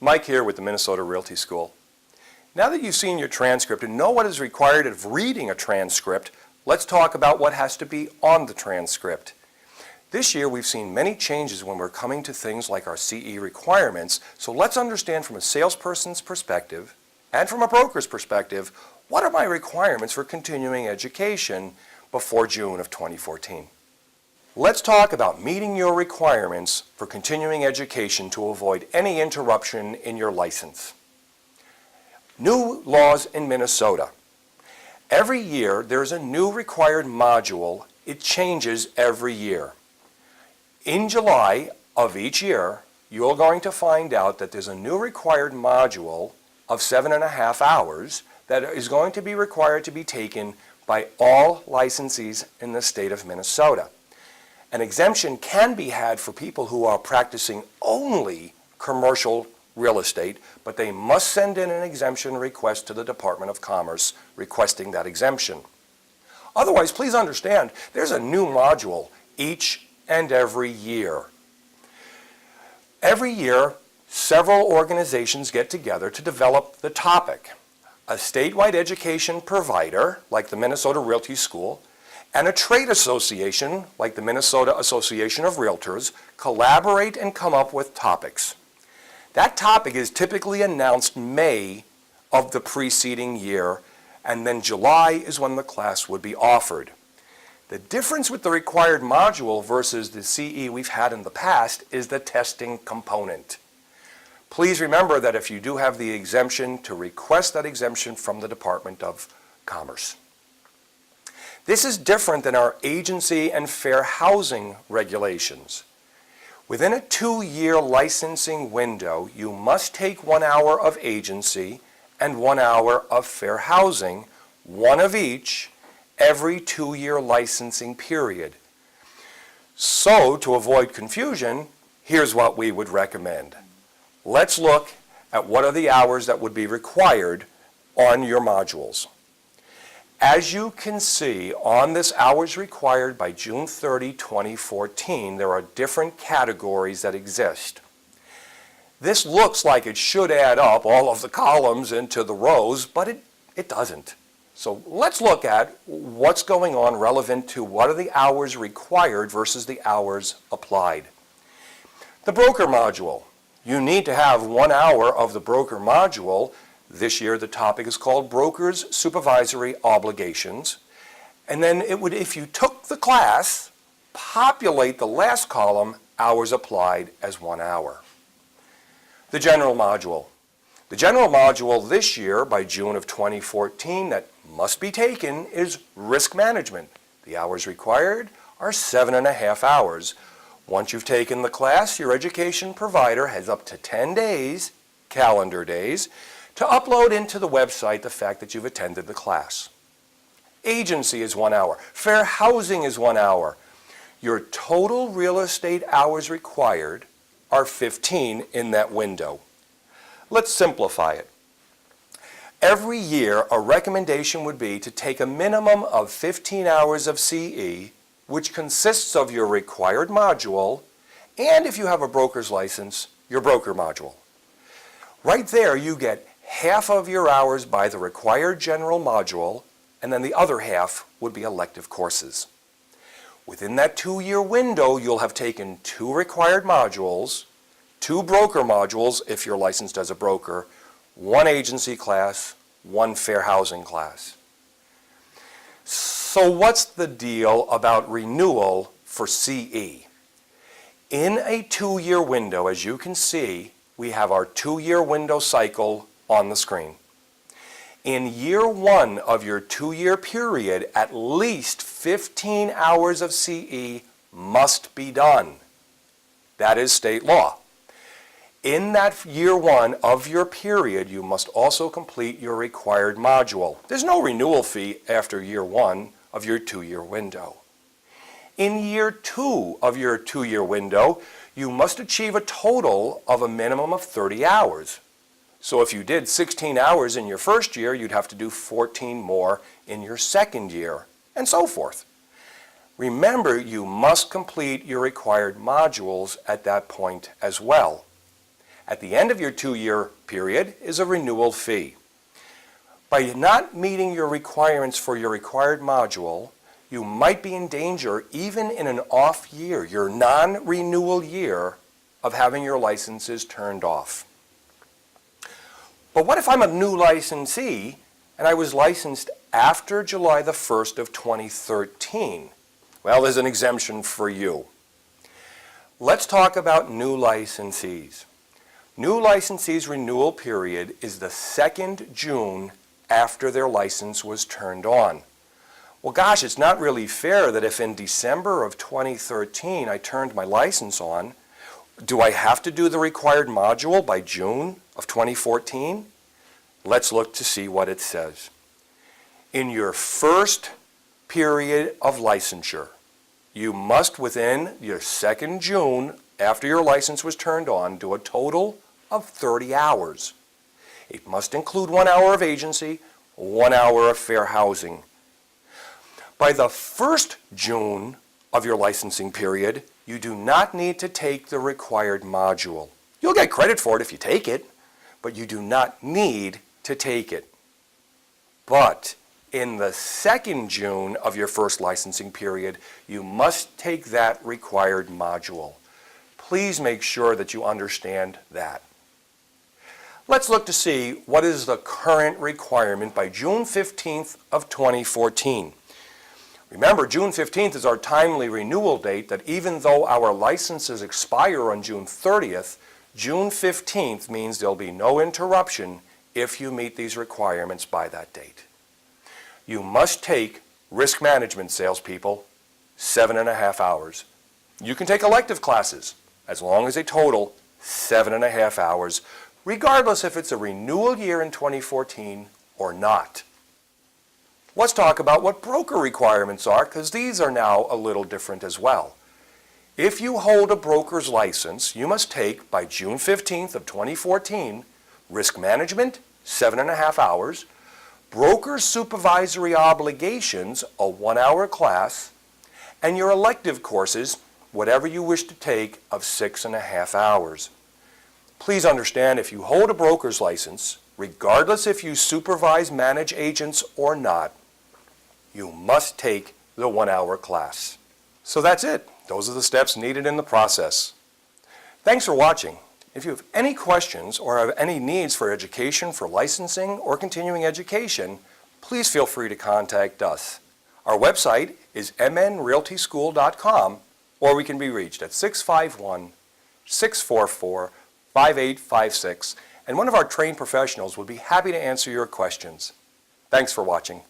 Mike here with the Minnesota Realty School. Now that you've seen your transcript and know what is required of reading a transcript, let's talk about what has to be on the transcript. This year we've seen many changes when we're coming to things like our CE requirements, so let's understand from a salesperson's perspective and from a broker's perspective, what are my requirements for continuing education before June of 2014? Let's talk about meeting your requirements for continuing education to avoid any interruption in your license. New laws in Minnesota. Every year there's a new required module. It changes every year. In July of each year, you're going to find out that there's a new required module of 7.5 hours that is going to be required to be taken by all licensees in the state of Minnesota. An exemption can be had for people who are practicing only commercial real estate, but they must send in an exemption request to the Department of Commerce requesting that exemption. Otherwise, please understand, there's a new module each and every year. Every year, several organizations get together to develop the topic. A statewide education provider, like the Minnesota Realty School, and a trade association, like the Minnesota Association of Realtors, collaborate and come up with topics. That topic is typically announced May of the preceding year, and then July is when the class would be offered. The difference with the required module versus the CE we've had in the past is the testing component. Please remember that if you do have the exemption, to request that exemption from the Department of Commerce. This is different than our agency and fair housing regulations. Within a 2-year licensing window, you must take 1 hour of agency and 1 hour of fair housing, one of each, every 2-year licensing period. So, to avoid confusion, here's what we would recommend. Let's look at what are the hours that would be required on your modules. As you can see on this hours required by June 30, 2014, there are different categories that exist. This looks like it should add up all of the columns into the rows, but it doesn't. So let's look at what's going on relevant to what are the hours required versus the hours applied. The broker module. You need to have 1 hour of the broker module. This year the topic is called Brokers' Supervisory Obligations. And then it would, if you took the class, populate the last column, hours applied, as 1 hour. The general module. The general module this year, by June of 2014, that must be taken is risk management. The hours required are 7.5 hours. Once you've taken the class, your education provider has up to 10 days, calendar days, to upload into the website the fact that you've attended the class. Agency is 1 hour. Fair housing is 1 hour. Your total real estate hours required are 15 in that window. Let's simplify it. Every year, a recommendation would be to take a minimum of 15 hours of CE, which consists of your required module, and if you have a broker's license, your broker module. Right there, you get half of your hours by the required general module, and then the other half would be elective courses. Within that 2-year window, you'll have taken 2 required modules, 2 broker modules if you're licensed as a broker, 1 agency class, 1 fair housing class. So what's the deal about renewal for CE? In a 2-year window, as you can see, we have our 2-year window cycle on the screen. In year 1 of your 2-year period, at least 15 hours of CE must be done. That is state law. In that year 1 of your period, you must also complete your required module. There's no renewal fee after year 1 of your 2-year window. In year 2 of your 2-year window, you must achieve a total of a minimum of 30 hours. So if you did 16 hours in your first year, you'd have to do 14 more in your second year, and so forth. Remember, you must complete your required modules at that point as well. At the end of your 2-year period is a renewal fee. By not meeting your requirements for your required module, you might be in danger, even in an off year, your non-renewal year, of having your licenses turned off. But what if I'm a new licensee and I was licensed after July the 1st of 2013? Well, there's an exemption for you. Let's talk about new licensees. New licensees' renewal period is the 2nd June after their license was turned on. Well, gosh, it's not really fair that if in December of 2013 I turned my license on, do I have to do the required module by June of 2014? Let's look to see what it says. In your first period of licensure, you must, within your 2nd June after your license was turned on, do a total of 30 hours. It must include 1 hour of agency, 1 hour of fair housing. By the 1st June of your licensing period, you do not need to take the required module. You'll get credit for it if you take it, but you do not need to take it. But in the 2nd June of your first licensing period, you must take that required module. Please make sure that you understand that. Let's look to see what is the current requirement by June 15th of 2014. Remember, June 15th is our timely renewal date, that even though our licenses expire on June 30th, June 15th means there'll be no interruption if you meet these requirements by that date. You must take risk management, salespeople, 7.5 hours. You can take elective classes as long as they total 7.5 hours, regardless if it's a renewal year in 2014 or not. Let's talk about what broker requirements are, because these are now a little different as well. If you hold a broker's license, you must take, by June 15th of 2014, risk management, 7.5 hours, broker's supervisory obligations, a 1 hour class, and your elective courses, whatever you wish to take, of 6.5 hours. Please understand, if you hold a broker's license, regardless if you supervise, manage agents or not, you must take the 1 hour class. So that's it. Those are the steps needed in the process. Thanks for watching. If you have any questions or have any needs for education, for licensing, or continuing education, please feel free to contact us. Our website is mnrealtyschool.com, or we can be reached at 651-644-5856, and one of our trained professionals would be happy to answer your questions. Thanks for watching.